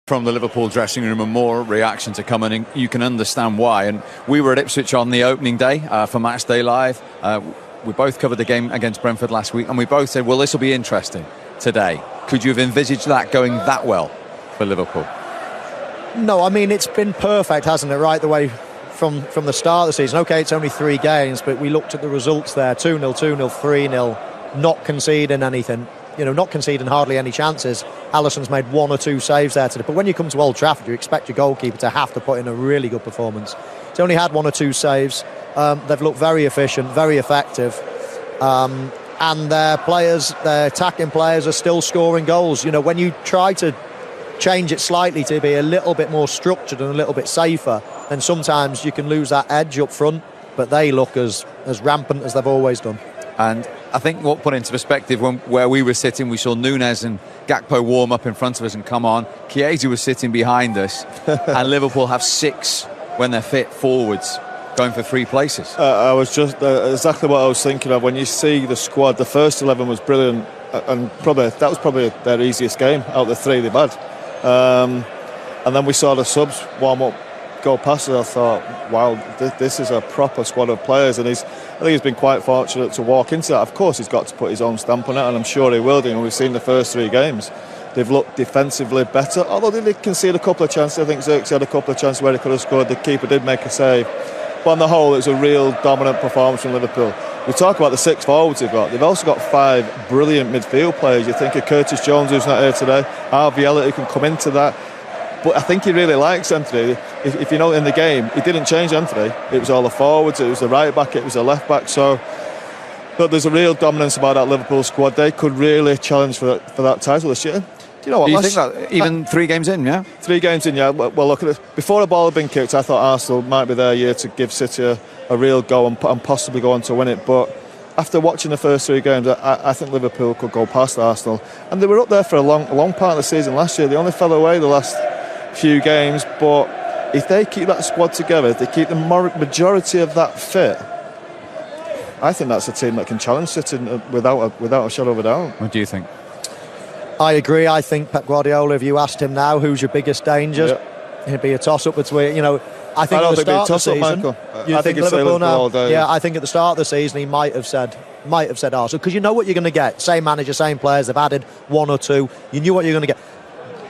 from the Liverpool dressing room, and more reactions are coming, and you can understand why. And we were at Ipswich on the opening day for Match Day Live. We both covered the game against Brentford last week, and we both said, well, this will be interesting today. Could you have envisaged that going that well for Liverpool? No, I mean, it's been perfect, hasn't it, right the way from the start of the season. OK, it's only 3 games, but we looked at the results there, 2-0, 2-0, 3-0, not conceding anything. You know, not conceding hardly any chances. Alisson's made 1 or 2 saves there today. But when you come to Old Trafford, you expect your goalkeeper to have to put in a really good performance. He's only had 1 or 2 saves. They've looked very efficient, very effective. And their players, their attacking players, are still scoring goals. You know, when you try to change it slightly to be a little bit more structured and a little bit safer, then sometimes you can lose that edge up front. But they look as rampant as they've always done. And I think what put into perspective, where we were sitting, we saw Núñez and Gakpo warm up in front of us and come on. Chiesa was sitting behind us, and Liverpool have 6 when they're fit forwards, going for 3 places. I was just exactly what I was thinking of. When you see the squad, the first 11 was brilliant, and that was probably their easiest game out of the 3 they've had. And then we saw the subs warm up, go past it. I thought, wow, this is a proper squad of players, and I think he's been quite fortunate to walk into that. Of course, he's got to put his own stamp on it, and I'm sure he will do. And we've seen the first 3 games, they've looked defensively better, although they did concede a couple of chances. I think Xerxes had a couple of chances where he could have scored. The keeper did make a save, but on the whole, it's a real dominant performance from Liverpool. We talk about the 6 forwards they've got. They've also got 5 brilliant midfield players. You think of Curtis Jones, who's not here today, Harvey Elliott, who can come into that. But I think he really likes Anthony. If you know, in the game, he didn't change Anthony. It was all the forwards, it was the right back, it was the left back. So but there's a real dominance about that Liverpool squad. They could really challenge for that title this year. Do you know what? Do you think that even 3 games in, yeah? 3 games in, yeah. Well, look at it. Before the ball had been kicked, I thought Arsenal might be their year to give City a real go and possibly go on to win it. But after watching the first 3 games, I think Liverpool could go past Arsenal. And they were up there for a long part of the season last year. They only fell away the last few games, but if they keep that squad together, if they keep the majority of that fit, I think that's a team that can challenge City without a shadow of a doubt. What do you think? I agree. I think Pep Guardiola, if you asked him now who's your biggest danger, it'd be a toss-up between, you know, I think at the start of the season, I think it's Liverpool now. All day. Yeah, I think at the start of the season he might have said Arsenal, because you know what you're going to get. Same manager, same players. They've added 1 or 2. You knew what you're going to get.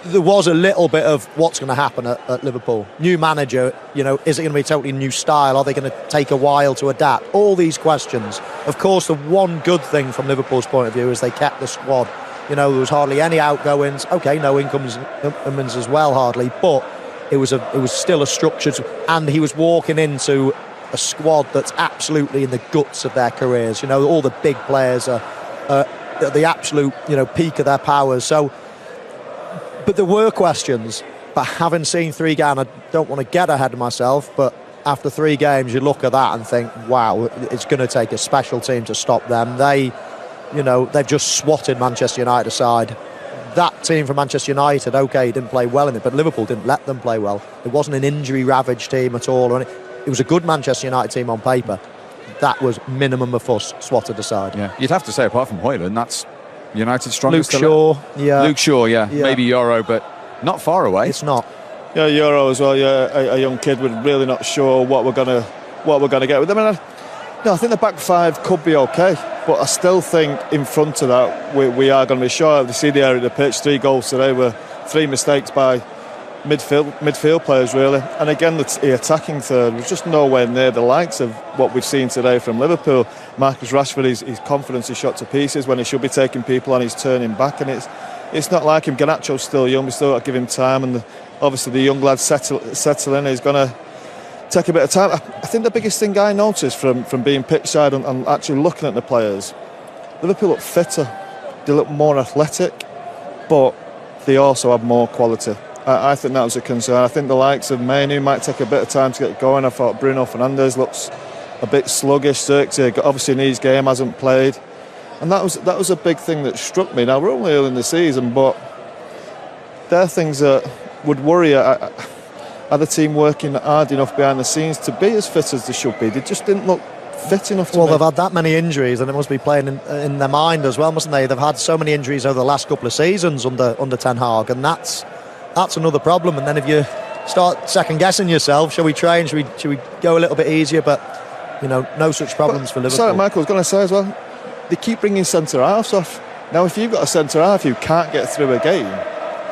There was a little bit of what's going to happen at Liverpool. New manager, you know, is it going to be a totally new style? Are they going to take a while to adapt? All these questions. Of course, the one good thing from Liverpool's point of view is they kept the squad. You know, there was hardly any outgoings. OK, no incomings as well, hardly. But it was still a structured, and he was walking into a squad that's absolutely in the guts of their careers. You know, all the big players are at the absolute, you know, peak of their powers. So. But there were questions, but having seen 3 games, I don't want to get ahead of myself, but after 3 games, you look at that and think, wow, it's going to take a special team to stop them. They've just swatted Manchester United aside. That team from Manchester United, OK, didn't play well in it, but Liverpool didn't let them play well. It wasn't an injury-ravaged team at all. It was a good Manchester United team on paper. That was minimum of fuss, swatted aside. Yeah, you'd have to say, apart from Højlund, that's United's strongest. Luke Shaw, Luke Shaw, maybe Euro, but not far away. It's not. Yeah, Euro as well. Yeah, a young kid. We're really not sure what we're gonna get with them. I think the back 5 could be okay, but I still think in front of that we are going to be short. You see the area of the pitch. 3 goals today were 3 mistakes by midfield players, really. And again, the attacking third was just nowhere near the likes of what we've seen today from Liverpool. Marcus Rashford, his confidence is shot to pieces when he should be taking people on. He's turning back, and it's not like him. Garnacho's still young. We still got to give him time, and obviously the young lads settle in. He's going to take a bit of time. I think the biggest thing I noticed from being pitchside and actually looking at the players, Liverpool look fitter, they look more athletic, but they also have more quality. I think that was a concern. I think the likes of Mainoo might take a bit of time to get going. I thought Bruno Fernandes looks a bit sluggish. Xerxes, obviously in his game, hasn't played. And that was a big thing that struck me. Now, we're only early in the season, but they're things that would worry you. Are the team working hard enough behind the scenes to be as fit as they should be? They just didn't look fit enough to me. They've had that many injuries, and it must be playing in their mind as well, mustn't they? They've had so many injuries over the last couple of seasons under Ten Hag, and that's that's another problem. And then if you start second guessing yourself, shall we train? Should we go a little bit easier? But no such problems for Liverpool. Sorry, Michael, I was going to say as well, they keep bringing centre halves off. Now, if you've got a centre half who can't get through a game,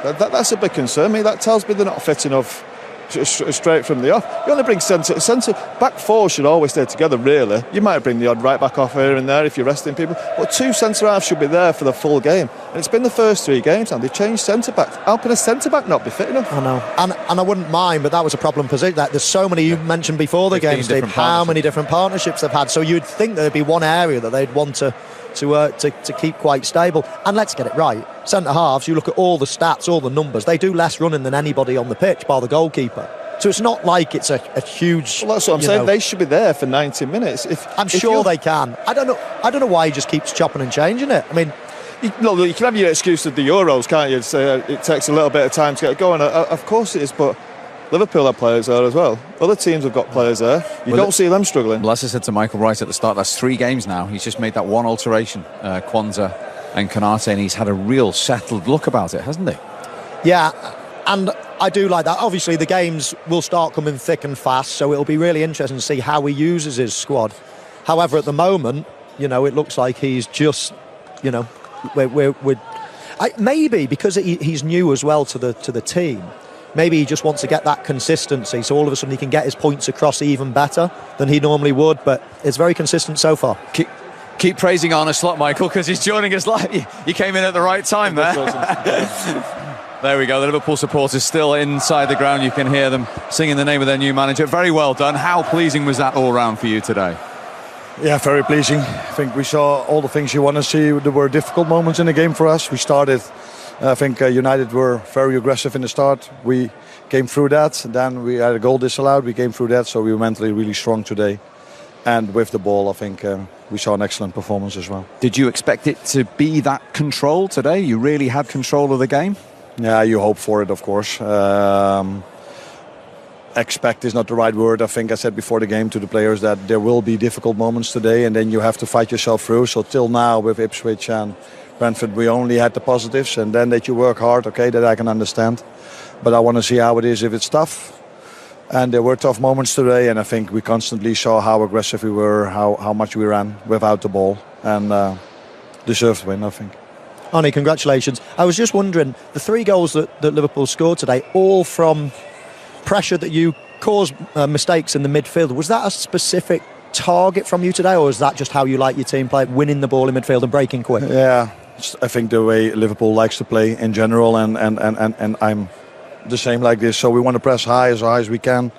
that's a big concern. That tells me they're not fit enough straight from the off. You only bring centre back four should always stay together, really. You might bring the odd right back off here and there if you're resting people, but two centre halves should be there for the full game. And it's been the first 3 games now. They've changed centre back. How can a centre back not be fit enough? I know, and I wouldn't mind, but that was a problem position. There's so many, you mentioned before the game, Steve, how many different partnerships they've had. So you'd think there'd be one area that they'd want to keep quite stable. And let's get it right, centre halves, you look at all the stats, all the numbers, they do less running than anybody on the pitch, bar the goalkeeper. So it's not like it's a huge. Well, that's what I'm saying. They should be there for 90 minutes. I'm sure they can. I don't know why he just keeps chopping and changing it. I mean, you can have your excuse of the Euros, can't you? Say it takes a little bit of time to get going. Of course it is, but Liverpool have players there as well. Other teams have got players there. You don't see them struggling. Well, as I said to Michael right at the start, that's 3 games now. He's just made that one alteration, Kwanzaa and Konate, and he's had a real settled look about it, hasn't he? Yeah, and I do like that. Obviously, the games will start coming thick and fast, so it'll be really interesting to see how he uses his squad. However, at the moment, it looks like he's just, maybe because he's new as well to the team. Maybe he just wants to get that consistency, so all of a sudden he can get his points across even better than he normally would. But it's very consistent so far. Keep praising Arne Slot, Michael, because he's joining us live. You came in at the right time there. There we go. The Liverpool supporters still inside the ground. You can hear them singing the name of their new manager. Very well done. How pleasing was that all round for you today? Yeah, very pleasing. I think we saw all the things you want to see. There were difficult moments in the game for us. We started. I think United were very aggressive in the start. We came through that. Then we had a goal disallowed. We came through that, so we were mentally really strong today. And with the ball, I think we saw an excellent performance as well. Did you expect it to be that control today? You really had control of the game? Yeah, you hope for it, of course. Expect is not the right word. I think I said before the game to the players that there will be difficult moments today, and then you have to fight yourself through. So till now, with Ipswich and Brentford, we only had the positives, and then that you work hard, okay, that I can understand. But I want to see how it is if it's tough. And there were tough moments today, and I think we constantly saw how aggressive we were, how much we ran without the ball, and deserved win, I think. Arnie, congratulations. I was just wondering, the 3 goals that Liverpool scored today, all from pressure that you caused mistakes in the midfield. Was that a specific target from you today, or is that just how you like your team play, winning the ball in midfield and breaking quick? Yeah, I think the way Liverpool likes to play in general, and I'm the same like this. So we want to press high as we can.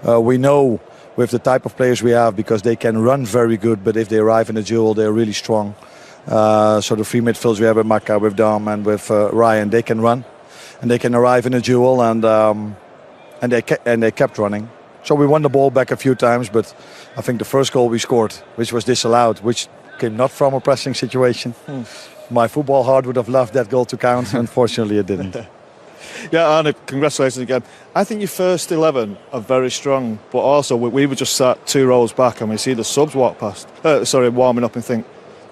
We know with the type of players we have, because they can run very good, but if they arrive in a duel, they're really strong. So the 3 midfielders we have with Maka, with Dom and with Ryan, they can run and they can arrive in a duel, and they kept running. So we won the ball back a few times, but I think the first goal we scored, which was disallowed, which came not from a pressing situation. My football heart would have loved that goal to count. Unfortunately, it didn't. Yeah, Arne, congratulations again. I think your first 11 are very strong, but also we were just sat 2 rows back and we see the subs walk past. Warming up, and think,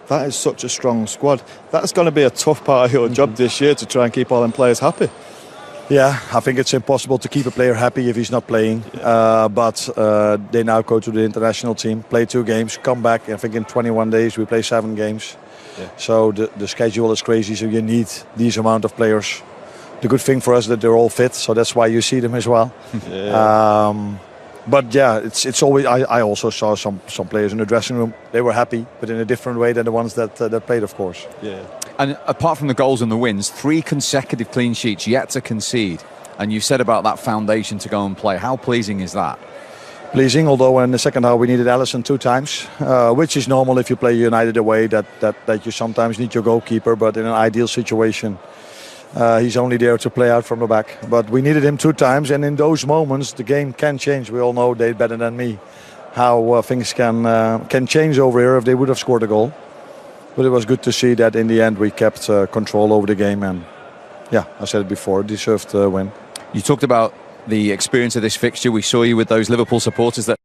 that is such a strong squad. That's going to be a tough part of your job this year, to try and keep all them players happy. Yeah, I think it's impossible to keep a player happy if he's not playing. But they now go to the international team, play 2 games, come back. I think in 21 days we play 7 games. Yeah. So the schedule is crazy, so you need these amount of players. The good thing for us is that they're all fit, so that's why you see them as well. Yeah. But yeah, it's always. I also saw some players in the dressing room. They were happy, but in a different way than the ones that played, of course. Yeah. And apart from the goals and the wins, 3 consecutive clean sheets yet to concede. And you said about that foundation to go and play. How pleasing is that? Pleasing, although in the second half we needed Alisson 2 times, which is normal if you play United away. That you sometimes need your goalkeeper, but in an ideal situation. He's only there to play out from the back. But we needed him 2 times, and in those moments the game can change. We all know they better than me how things can change over here if they would have scored a goal. But it was good to see that in the end we kept control over the game, and yeah, I said it before, deserved to win. You talked about the experience of this fixture. We saw you with those Liverpool supporters that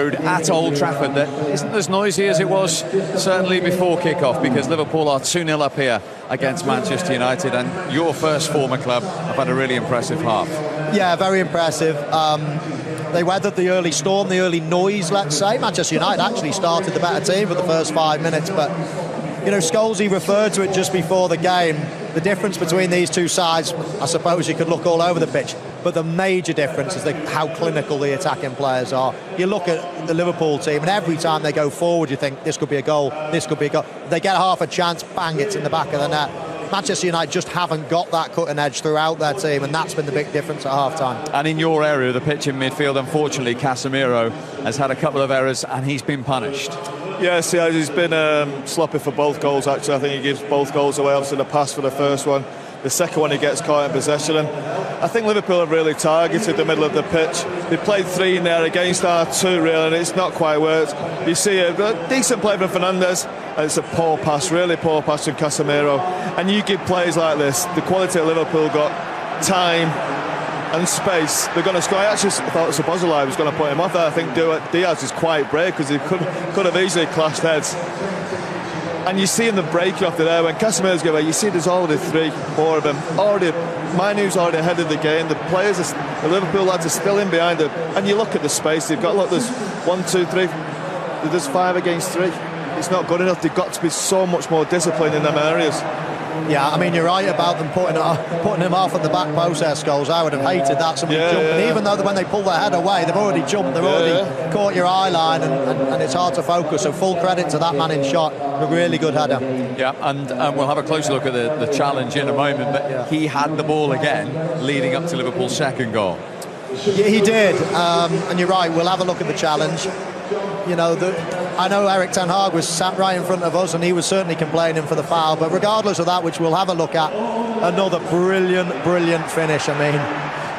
road at Old Trafford that isn't as noisy as it was certainly before kick-off, because Liverpool are 2-0 up here against Manchester United, and your first former club have had a really impressive half. Yeah, very impressive. They weathered the early storm, the early noise, let's say. Manchester United actually started the better team for the first 5 minutes, but you know, Scholesy referred to it just before the game. The difference between these two sides, I suppose you could look all over the pitch, but the major difference is how clinical the attacking players are. You look at the Liverpool team, and every time they go forward, you think, this could be a goal, this could be a goal. They get half a chance, bang, it's in the back of the net. Manchester United just haven't got that cutting edge throughout their team, and that's been the big difference at half-time. And in your area of the pitch in midfield, unfortunately, Casemiro has had a couple of errors, and he's been punished. Yes, yeah, he's been sloppy for both goals, actually. I think he gives both goals away. Obviously, the pass for the first one. The second one, he gets caught in possession. And I think Liverpool have really targeted the middle of the pitch. They played 3 in there against our 2, really, and it's not quite worked. You see a decent play from Fernandes, and it's a poor pass, really poor pass from Casemiro. And you give players like this, the quality of Liverpool got time and space, they're going to score. I actually thought Szoboszlai was going to put him off there. I think Diaz is quite brave, because he could have easily clashed heads. And you see in the break off there, when Casemiro's going away, you see there's already 3, 4 of them. Mainu's already ahead of the game. The players, the Liverpool lads are still in behind them. And you look at the space they've got. Look, there's 1, 2, 3. There's 5 against 3. It's not good enough. They've got to be so much more disciplined in them areas. Yeah, I mean, you're right about them putting him off at the back post there, Scholes. I would have hated that, somebody jumping. Even though when they pull their head away, they've already jumped, they've already caught your eye line, and it's hard to focus. So full credit to that man in shot. A really good header. Yeah, and we'll have a closer look at the challenge in a moment, but he had the ball again leading up to Liverpool's second goal. Yeah, he did, and you're right, we'll have a look at the challenge. You know, I know Erik ten Hag was sat right in front of us, and he was certainly complaining for the foul, but regardless of that, which we'll have a look at, another brilliant finish. I mean,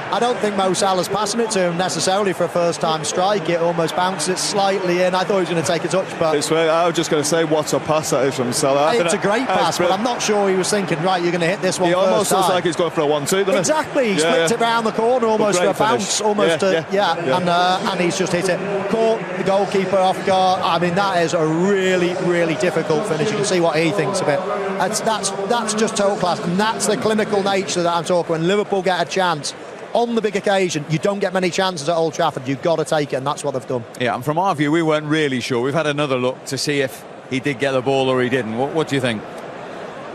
I don't think Mo Salah's passing it to him necessarily for a first-time strike. It almost bounces it slightly in. I thought he was going to take a touch, but I was just going to say, what a pass that is from Salah. It's a great pass, but I'm not sure he was thinking, right, you're going to hit this one. He first almost looks time. like he's going for a 1-2, doesn't he? Exactly, he flipped it round the corner almost for a bounce, and he's just hit it. Caught the goalkeeper off guard. I mean, that is a really difficult finish. You can see what he thinks of it. That's just total class, and that's the clinical nature that I'm talking. When Liverpool get a chance on the big occasion, you don't get many chances at Old Trafford. You've got to take it, and that's what they've done. Yeah, and from our view, we weren't really sure. We've had another look to see if he did get the ball or he didn't. What do you think?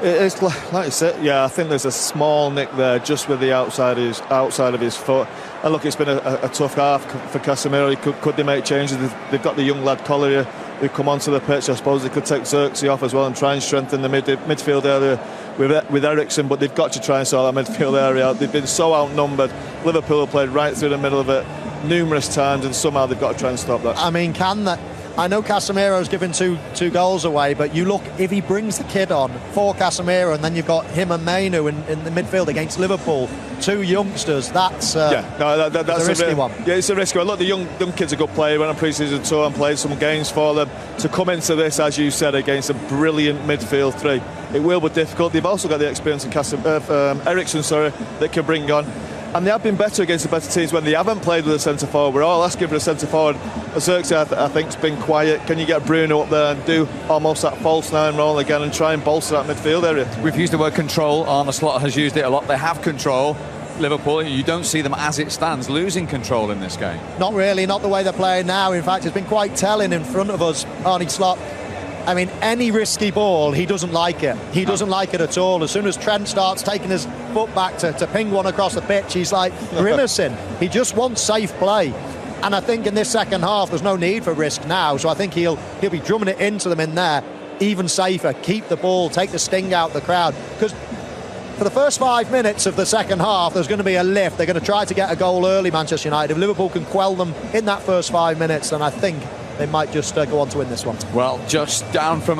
It's like you said, yeah, I think there's a small nick there just with the outside of his foot. And look, it's been a tough half for Casemiro. Could they make changes? They've got the young lad Collier who come onto the pitch. I suppose they could take Xerxes off as well and try and strengthen the midfield area with Eriksen, but they've got to try and sort that midfield area out. They've been so outnumbered. Liverpool have played right through the middle of it numerous times, and somehow they've got to try and stop that. I mean, can that? I know Casemiro's given two goals away, but you look, if he brings the kid on for Casemiro, and then you've got him and Mainoo in the midfield against Liverpool, 2 youngsters, that's that's a risky one. Yeah, it's a risky one. Look, the young kid's a good player. Went on pre-season tour and played some games for them. To come into this, as you said, against a brilliant midfield 3, it will be difficult. They've also got the experience of Eriksen, that can bring on. And they have been better against the better teams when they haven't played with a centre forward. We're all asking for a centre forward. Xerxes, I think, has been quiet. Can you get Bruno up there and do almost that false 9 role again and try and bolster that midfield area? We've used the word control. Arne Slot has used it a lot. They have control. Liverpool, you don't see them as it stands losing control in this game. Not really, not the way they're playing now. In fact, it's been quite telling in front of us, Arne Slot. I mean, any risky ball, he doesn't like it. He doesn't like it at all. As soon as Trent starts taking his foot back to ping one across the pitch, he's like grimacing. He just wants safe play. And I think in this second half, there's no need for risk now. So I think he'll be drumming it into them in there, even safer. Keep the ball, take the sting out the crowd. Because for the first 5 minutes of the second half, there's going to be a lift. They're going to try to get a goal early, Manchester United. If Liverpool can quell them in that first 5 minutes, then I think they might just go on to win this one. Well, just down from us.